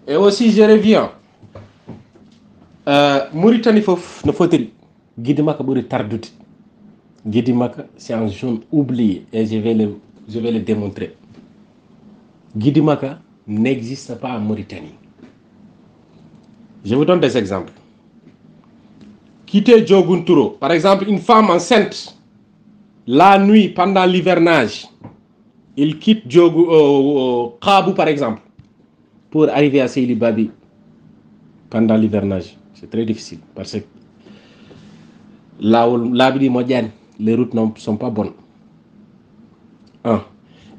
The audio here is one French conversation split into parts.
Et aussi, je reviens. Mauritanie, ne faut-il Guidimaka Bouri Tardouti. Guidimaka, c'est un zone oublié et je vais le démontrer. Guidimaka n'existe pas en Mauritanie. Je vous donne des exemples. Quitter Djogunturo, par exemple, une femme enceinte, la nuit, pendant l'hivernage, il quitte Kabou, par exemple, pour arriver à Seyli Babi pendant l'hivernage. C'est très difficile parce que là où les routes ne sont pas bonnes.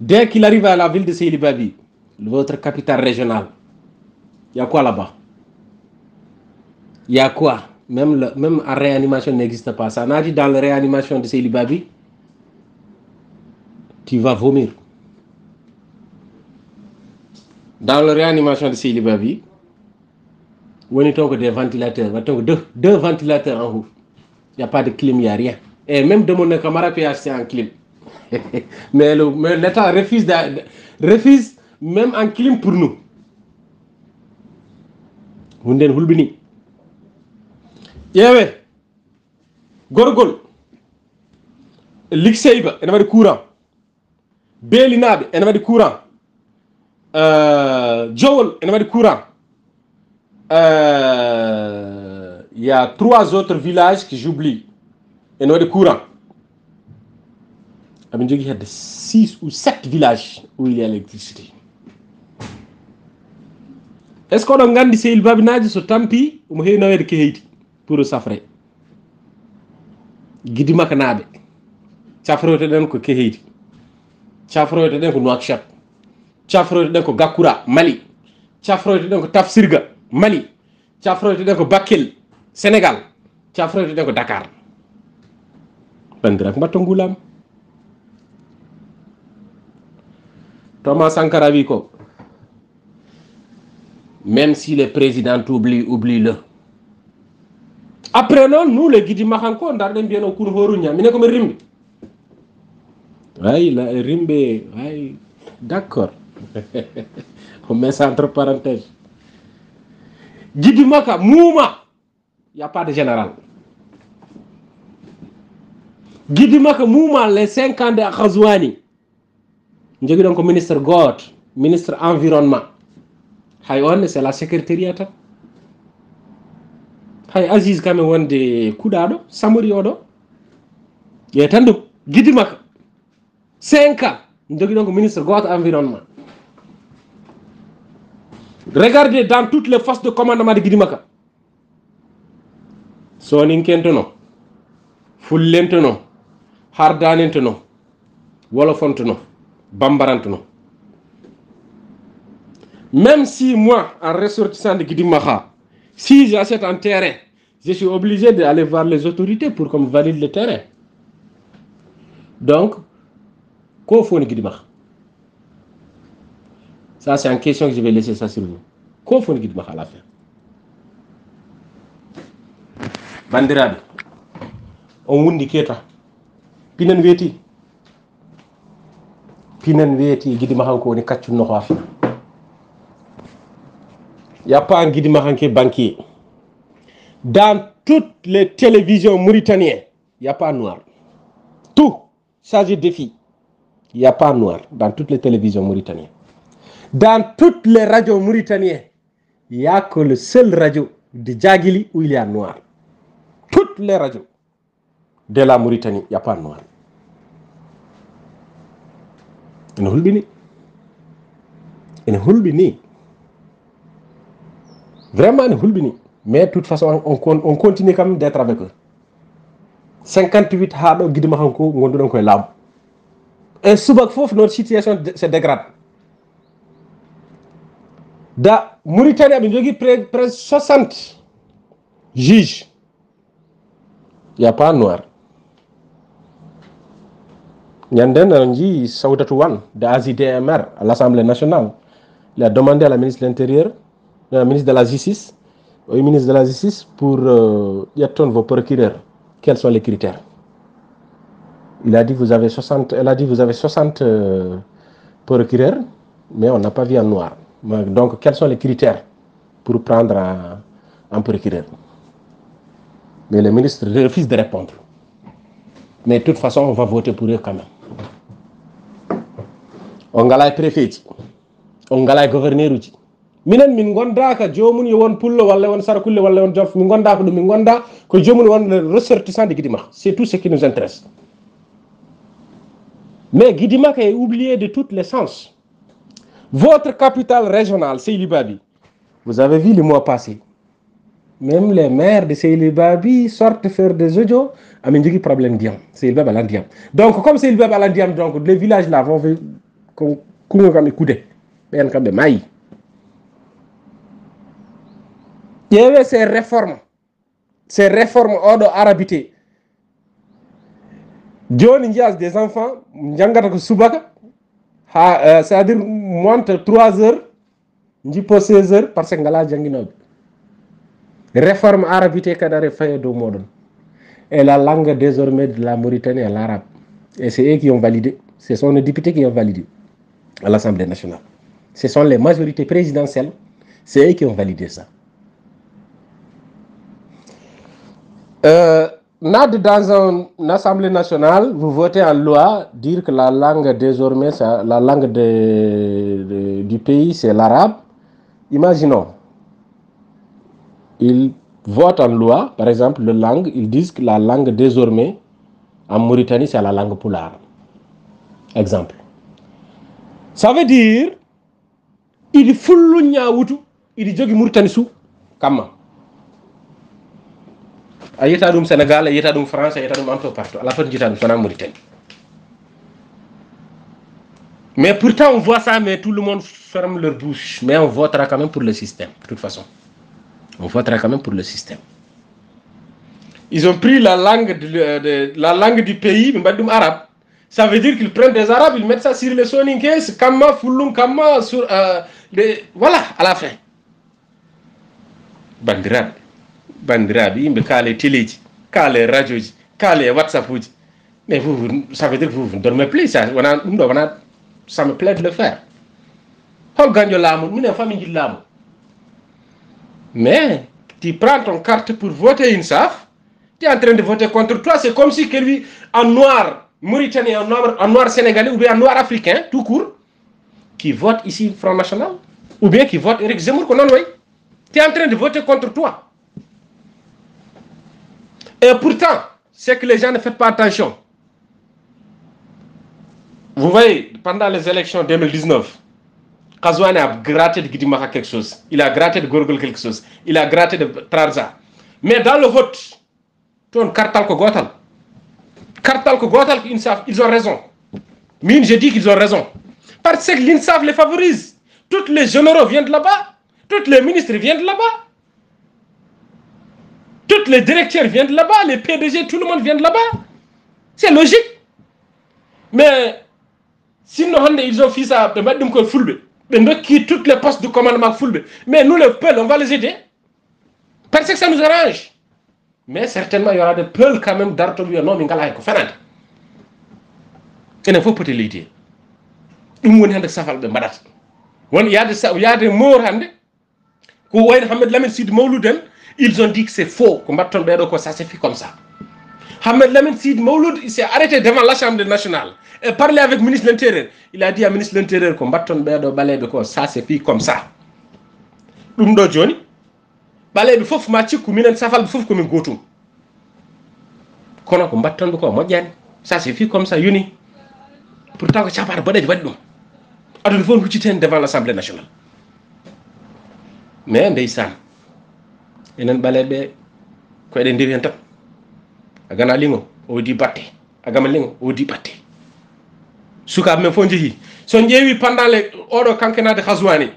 Dès qu'il arrive à la ville de Seyli Babi, votre capitale régionale, il y a quoi là-bas? Il y a quoi? Même en réanimation n'existe pas. Ça n'a dit dans la réanimation de Seyli Babi, tu vas vomir. Dans la réanimation de Seyli Babi, on a des ventilateurs, deux ventilateurs en haut. Il n'y a pas de clim, il n'y a rien. Et même de mon camarade PH, c'est un clim. Mais l'État refuse même un clim pour nous. Vous n'êtes pas venu. Yewe, Gorgol, Lixeiba, il y a du courant. Belinabe, il y a du courant. Joel, il y a du courant. Il y a 3 autres villages que j'oublie. Il y a du courant. Il y a 6 ou 7 villages où il y a l'électricité. Est-ce qu'on a gagné ces babinages sur Tampi ou on a eu pour Safré? Guidimaka Nabe. Chafro te den ko Kehiti. Chafro te den ko Nouakchott. Chafro te den ko Gakura, Mali. Chafro te den ko Tafsirga, Mali. Chafro te den ko Bakel, Sénégal. Chafro te den ko Dakar. Bandrak Mbatongulam. Thomas Sankara Viko. Même si le président oublie, oublie-le. Apprenons, nous, les Guidimakanko, on a bien au cours de Mine comme Rimbe. Oui, la Rimbe, oui, d'accord. On met ça entre parenthèses. Guidimaka, Mouma, il n'y a pas de général. Guidimaka, Mouma, les 5 ans de Akhazouani. Nous avons donc ministre God, ministre environnement. C'est la secrétariat. Aziz Kame wonde Koudado, Samori Odo. Il y a tant de Guidimaka. 5 ans. Nous avons donc ministre God environnement. Regardez dans toutes les forces de commandement de Guidimaka. Soninkentono, Fullentono, Hardanentono, Wolofontono, Bambarantono. Même si moi, en ressortissant de Guidimaka, si j'achète un terrain, je suis obligé d'aller voir les autorités pour qu'on me valide le terrain. Donc, qu'au faut Guidimaka? Ça, c'est une question que je vais laisser ça sur vous. Qu'au faut Guidimaka à la fin? Bandirabe, on wundi keta. Pinan weti Guidimaka ko ni kaccu no xafi. Il n'y a pas un Guidimakanké banquier. Dans toutes les télévisions mauritaniennes, il n'y a pas un noir. Tout, chargé de filles. Il n'y a pas un noir dans toutes les télévisions mauritaniennes. Dans toutes les radios mauritaniennes, il n'y a que le seul radio de Djagili où il y a un noir. Toutes les radios de la Mauritanie, il n'y a pas un noir. Il y a Hulbini. Vraiment, Hulbini. Mais de toute façon, on continue quand même d'être avec eux. 58 hado Guidimakanko, on donne quoi là. Et sous notre situation se dégrade. Dans Mauritanie, il y a près 60 juges. Il n'y a pas un noir. Il y a un Saoudatouane de AZDMR à l'Assemblée nationale. Il a demandé à la ministre de l'Intérieur, à la ministre de la Justice, au ministre de la Justice pour vos procureurs. Quels sont les critères? Elle a dit vous avez 60 procureurs, mais on n'a pas vu en noir. Donc quels sont les critères pour prendre un procureur. Mais le ministre refuse de répondre. Mais de toute façon, on va voter pour eux quand même. On va préfet, on va gouverneur. Minen min gonda ka jomum yo won pullo walla won sarakulle walla won jof min gonda ko dum min gonda ko jomum won le ressortissant de Guidimak. C'est tout ce qui nous intéresse. Mais Guidimak est oublié de tous les sens. Votre capitale régionale, Seyli Babi, vous avez vu le mois passé, même les maires de Seyli Babi sortent faire des audios, amin jigi problème diam, Seyli Babi alandiam. Donc comme Seyli Babi alandiam, donc les villages là vont comme écouter, ben comme maï. Il y avait ces réformes hors arabité. John Ndias des enfants, Njangata ko Subaka, c'est-à-dire monte 3 heures, Njipo 16 heures, parce que Ngala Djanginob. Réforme arabité Kadare Faye do Modon. Et la langue désormais de la Mauritanie est l'arabe. Et c'est eux qui ont validé. Ce sont les députés qui ont validé à l'Assemblée nationale. Ce sont les majorités présidentielles. C'est eux qui ont validé ça. Dans une assemblée nationale, vous votez en loi, dire que la langue désormais, la langue du pays, c'est l'arabe. Imaginons, ils votent en loi, par exemple, ils disent que la langue désormais, en Mauritanie, c'est la langue poulard. Exemple. Ça veut dire, il faut l'outou, il dit Mauritanie sous, comment? A yetaɗum Sénégal, a yetaɗum France, a yetaɗum un peu partout. À la fin, yetaɗum en Mauritanie. Mais pourtant, on voit ça, mais tout le monde ferme leur bouche. Mais on votera quand même pour le système, de toute façon. On votera quand même pour le système. Ils ont pris la langue du pays, arabe. Ça veut dire qu'ils prennent des arabes, ils mettent ça sur les soninké, Kama, Fulum, Kama, sur voilà, à la fin. Bandirab. Bandirabi, yimɓe kaale téléji, kaale radioji, kaale WhatsAppuji. Mais ça veut dire que vous ne dormez plus, ça me plaît de le faire. Mais tu prends ton carte pour voter une SAF, tu es en train de voter contre toi, c'est comme si quelqu'un en noir mauritanien, en noir sénégalais ou bien en noir africain, tout court, qui vote ici Front National, ou bien qui vote Eric Zemmour, tu es en train de voter contre toi. Et pourtant, c'est que les gens ne font pas attention. Vous voyez, pendant les élections 2019, Kazouane a gratté de Guidimaka quelque chose. Il a gratté de Gorgol quelque chose. Il a gratté de Trarza. Mais dans le vote, Kartal ko Gotal, ils ont raison. Mine, je dis qu'ils ont raison. Parce que l'INSAF les favorise. Tous les généraux viennent de là-bas. Tous les ministres viennent de là-bas. Tous les directeurs viennent de là-bas, les PDG, tout le monde vient de là-bas. C'est logique. Mais sinon, ils ont fait ça, ils quittent toutes les postes de commandement Fulbe. Mais nous, les Peuls, on va les aider. Parce que ça nous arrange. Mais certainement, il y aura des Peuls quand même d'Artolui, non, mais il faut peut-être l'aider. Il y a des morts, ils ont dit que c'est faux, que ça s'est fait comme ça. Hamed Lamine Sid Mouloud, il s'est arrêté devant l'Assemblée nationale et parlé avec le ministre de l'Intérieur. Il a dit à ministre de l'Intérieur que ça s'est fait comme ça. Lumdo Johnny, balé bi fofu ma ci ku minen safal bi fofu ko min gotum. Kono ko batton ko modjani. Ça s'est fait comme ça yuni. Pourtant ko chapar badaj wadum. Adul fon hucciten devant l'Assemblée nationale. Mais ndeysan enen balebe ko eden diri en tan agana lingo o di batte agama lingo o di batte suka men fo jehi so jeewi pendant les odo kankenade khazwani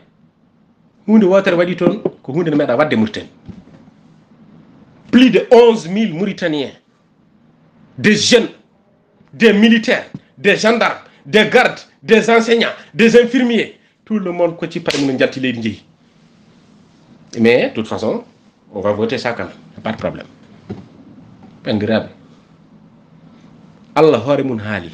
hunde wotere wadi ton ko hunde meda wadde Mauritanie. Plus de 11 000 Mauritaniens, des jeunes, des militaires, des gendarmes, des gardes, des enseignants, des infirmiers, tout le monde ko ci parmi no jatti leydi jehi. Mais de toute façon on va voter ça quand même, pas de problème. Pendirabe Allah hore mun haali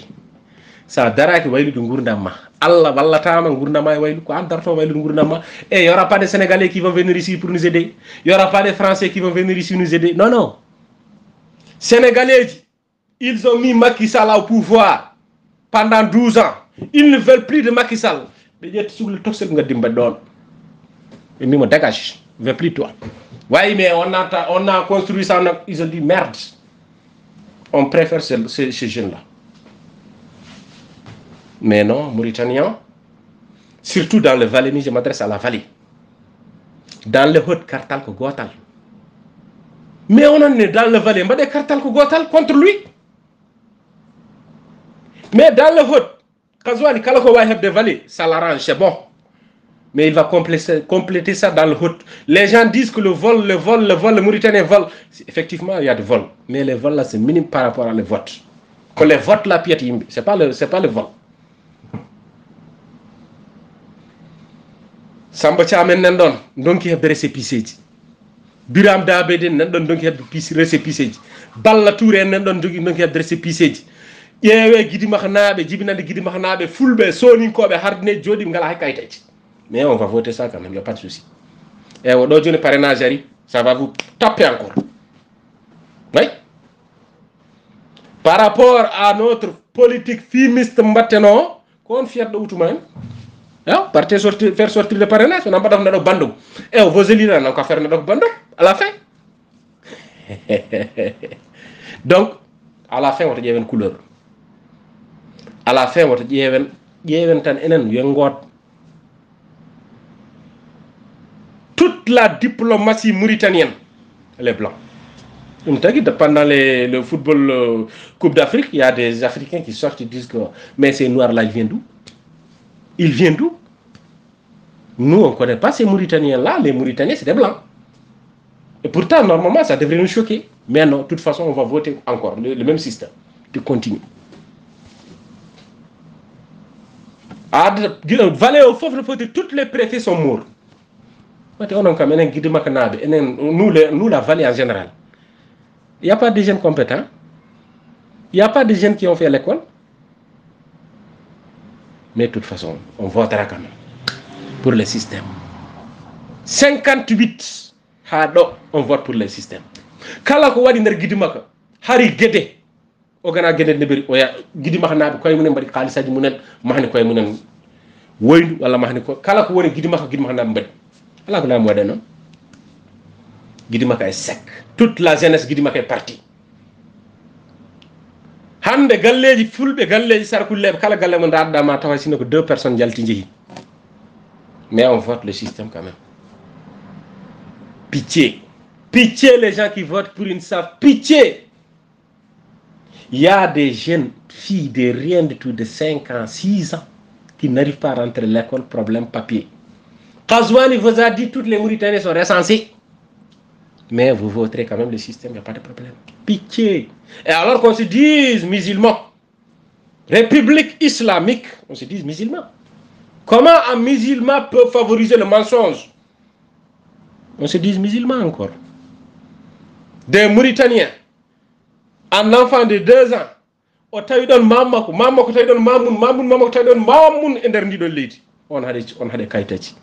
sa daraki waylude gurdam ma Allah wallatama gurdam ma waylu ko an darto waylude gurdam ma et il y aura pas de Sénégalais qui vont venir ici pour nous aider, il y aura pas de Français qui vont venir ici nous aider, non non. Sénégalais, ils ont mis Macky Sall au pouvoir pendant 12 ans, ils ne veulent plus de Macky Sall. Mais je me dégage, je ne veux plus de toi. Oui, mais on a construit ça, ils ont dit merde. On préfère ces jeunes-là. Mais non, Mauritaniens, surtout dans le Valais, je m'adresse à la vallée. Dans le Haut-Kartal, Gotal. Mais on en est dans le Valais, mais des Kartal, Gotal contre lui. Mais dans le Haut, Kazouani, Kalakouaheb de Vallée, ça l'arrange, c'est bon. Mais il va compléter ça dans le Haut. Les gens disent que le Mauritanien vole. Effectivement, il y a du vol. Mais le vol là, c'est minime par rapport à le vote. Que les votes là, c'est pas le vol. Samba Thiamène Nendon, donc il y a des récépissés. Biram Dabede Nendon, donc il y a des récépissés. Balla Touré Nendon, donc il y a des récépissés. Yewe Gidi Mahanabe, Jibinande Gidi Mahanabe, Fulbe, Sonin Kobe, Hardne, Jodi Ngala Kaitachi. Mais on va voter ça quand même, il n'y a pas de souci. Et on doit donner parrainage, ça va vous taper encore. Oui. Par rapport à notre politique fimiste maintenant, qu'on est fier de Outoumane, partez faire sortir le parrainage, on n'a pas de bandou. Et vos élus, on n'a qu'à faire notre bandou à la fin. Donc, à la fin, on va dire une couleur. À la fin, on va dire une toute la diplomatie mauritanienne, elle est blanche. Pendant le football Coupe d'Afrique, il y a des Africains qui sortent et disent que mais ces noirs-là, ils viennent d'où? Ils viennent d'où? Nous, on ne connaît pas ces Mauritaniens-là. Les Mauritaniens, c'est des blancs. Et pourtant, normalement, ça devrait nous choquer. Mais non, de toute façon, on va voter encore le même système. Tu continues. Valais au Fofre, tous les préfets sont morts. Nous, la vallée en général. Il n'y a pas de jeunes compétents. Il n'y a pas de jeunes qui ont fait l'école. Mais de toute façon, on votera quand même pour le système. 58, on vote pour le système. Kala ko wadi nder Gidimaka, hari gede. Ogana gede neberi oya Gidimaka nabe koy munen bari khalisaji munen mahni koy munen woyndu wala mahni ko kala ko woni Gidimaka nabe mbadi. Ala ko lam wade non. Gidimaka est sec. Toute la jeunesse Gidimaka est partie. Hande galleji fulbe galleji sarkullebe kala galle mo dadda ma tawa sino ko 2 personnes jalti jehi. Mais on vote le système quand même. Pitié. Pitié les gens qui votent pour une SAF. Pitié. Il y a des jeunes filles de rien du tout de 5 ans, 6 ans qui n'arrivent pas à rentrer à l'école, problème papier. Kazouani vous a dit toutes les Mauritaniens sont recensés. Mais vous voterez quand même le système, il n'y a pas de problème. Pitié. Et alors qu'on se dise musulmans, République islamique, on se dise musulmans. Comment un musulman peut favoriser le mensonge? On se dise musulmans encore. Des Mauritaniens, un enfant de 2 ans, on a eu mamako, mamako a eu mamoun, mamoun, mamako a eu mamoun, et on a des kaitachi.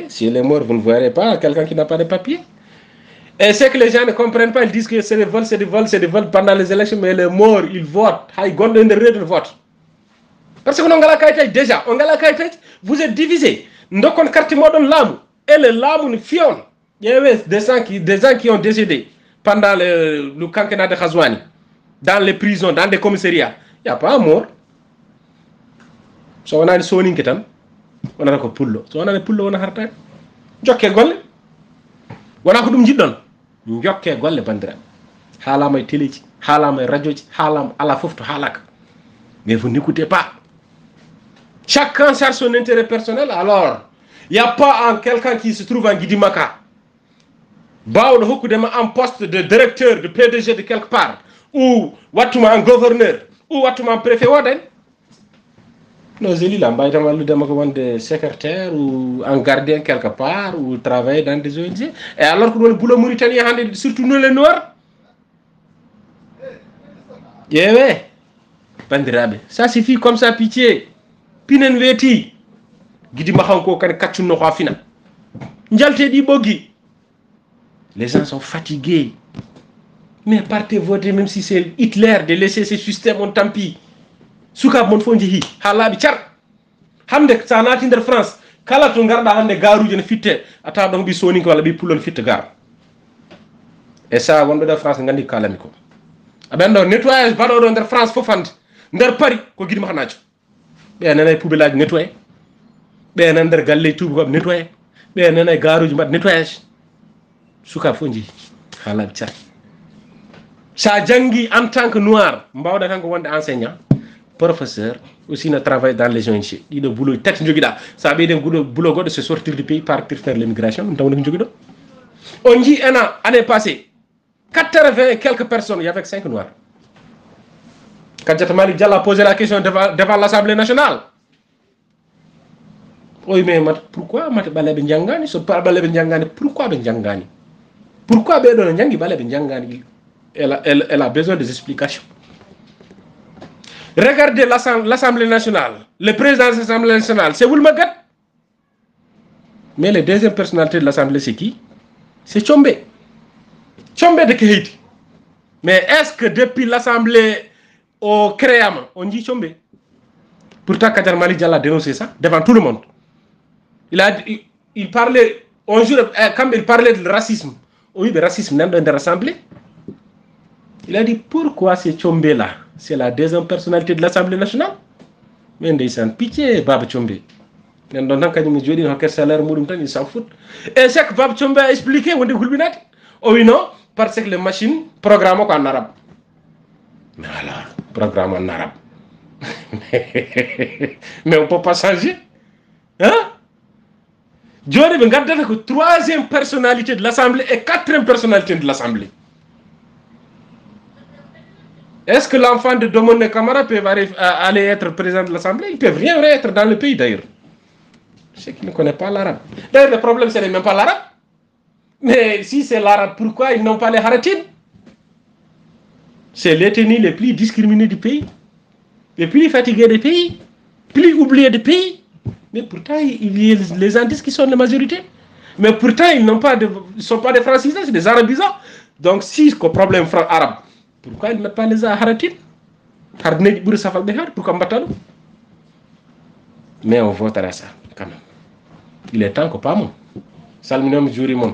Si elle est morte, vous ne verrez pas quelqu'un qui n'a pas de papier. Et c'est que les gens ne comprennent pas, ils disent que c'est des vols, c'est des vols, c'est des vols pendant les élections, mais les morts, ils votent. Ils votent. Parce que déjà, vous êtes divisés. Donc on carte modon lamu. Et le lamu fion. Il y avait des gens qui ont décédé pendant le quinquennat de Kazouani, dans les prisons, dans les commissariats. Il n'y a pas un mort. So on a une soning qui on a un pullo. So on a un pullo, on a un harta. Jokke golle. On a un jiddon. Jokke golle bandira. Halam télé, halam radio, halam à la foufte halak. Mais vous n'écoutez pas. Chacun cherche son intérêt personnel. Alors, il n'y a pas quelqu'un qui se trouve en Gidimaka. Baoul Hokudema en poste de directeur, de PDG de quelque part. Ou Watouma en gouverneur. Ou Watouma en préfet. Nos élus là, de secrétaire ou en gardien quelque part. Ou travailler dans des ONG. Et alors que le boulot mauritanien, surtout nous les Noirs. Yeah, bandiraɓe ça suffit comme ça pitié pinen weeti guidi mahanko kane kacunno ko a fina jalteɗi ɓoggi les gens sont fatigués mais partez voter même si c'est Hitler de laisser ce système on tant pis sukaɓe mon fof jeehi ha laaɓi car hande sa naati nder France kala to garɗa hande garuji ne fitte a tawa ɗon ɓi soninko walla ɓi pullon fitta gar et ça wonɓe ɗo France gandi kalami ko aɓen ɗo nettoyage baɗoɗo nder France fof hande nder Paris ko guiɗi mahanajo ɓe nana e poubelle aji nettoyé ɓe nan nder galleji tuubi koɓe nettoyé ɓe nana e garuji mbaɗa nettoyage sukaɓe fof jeehi ha laaɓi car sa jangui en tant que noir mbawɗa tan ko wonde enseignant professeur aussi ne travaille dans les ONG ɗiɗo boulot tati joguiɗa sa ɓeyden boulot goɗɗo c'est sortir du pays partir faire l'immigration ɗum tawne ko joguiɗo on jii ena année passée 80 et quelques personnes il y avait 5 noirs Kadiata Malick Diallo a posé la question devant l'Assemblée nationale oui mais pourquoi mate ɓaleɓe janggani so ɓaleɓe janggani pourquoi ɓe janggani pourquoi ɓeɗo no janggi ɓaleɓe janggani elle a besoin des explications. Regardez l'Assemblée nationale. Le président de l'Assemblée nationale, c'est Woulmagat. Mais la deuxième personnalité de l'Assemblée, c'est qui? C'est Tchombe. Tchombe de Kehiti. Mais est-ce que depuis l'Assemblée au Créam, on dit Tchombe? Pourtant, Kadiata Malick Diallo a dénoncé ça devant tout le monde. Il parlait, un jour, quand il parlait de racisme, oui, le racisme dans l'Assemblée. Il a dit pourquoi c'est Tchombe là? C'est la deuxième personnalité de l'Assemblée nationale. Mais ndeysaan pitié Baba Tchombe. Nen don tan kanyum jodi no ker salaire mudum tan il s'en fout. Et c'est que Baba Tchombe a expliqué wonde hulbinati. Oh oui non, parce que les machines programment en arabe. Mais alors, programme en arabe. Mais on peut pas changer. Hein? Jodi be gaddata ko troisième personnalité de l'Assemblée et quatrième personnalité de l'Assemblée. Est-ce que l'enfant de Domone Camara peut aller être président de l'Assemblée? Ils peuvent rien être dans le pays d'ailleurs. C'est qu'ils ne connaissent pas l'arabe. D'ailleurs, le problème, ce n'est même pas l'arabe. Mais si c'est l'arabe, pourquoi ils n'ont pas les haratines? C'est l'ethnie les plus discriminés du pays, les plus fatigués du pays, plus oubliés du pays. Mais pourtant, les gens disent qu'ils sont la majorité. Mais pourtant, ils ne sont pas des francisants, c'est des arabisants. Donc, si le problème arabe, pourquoi ils ne mettent pas les haratines? Pourquoi mbattano? Mais on votera ça quand même. Il est temps que pas mon. Salminam juri mon.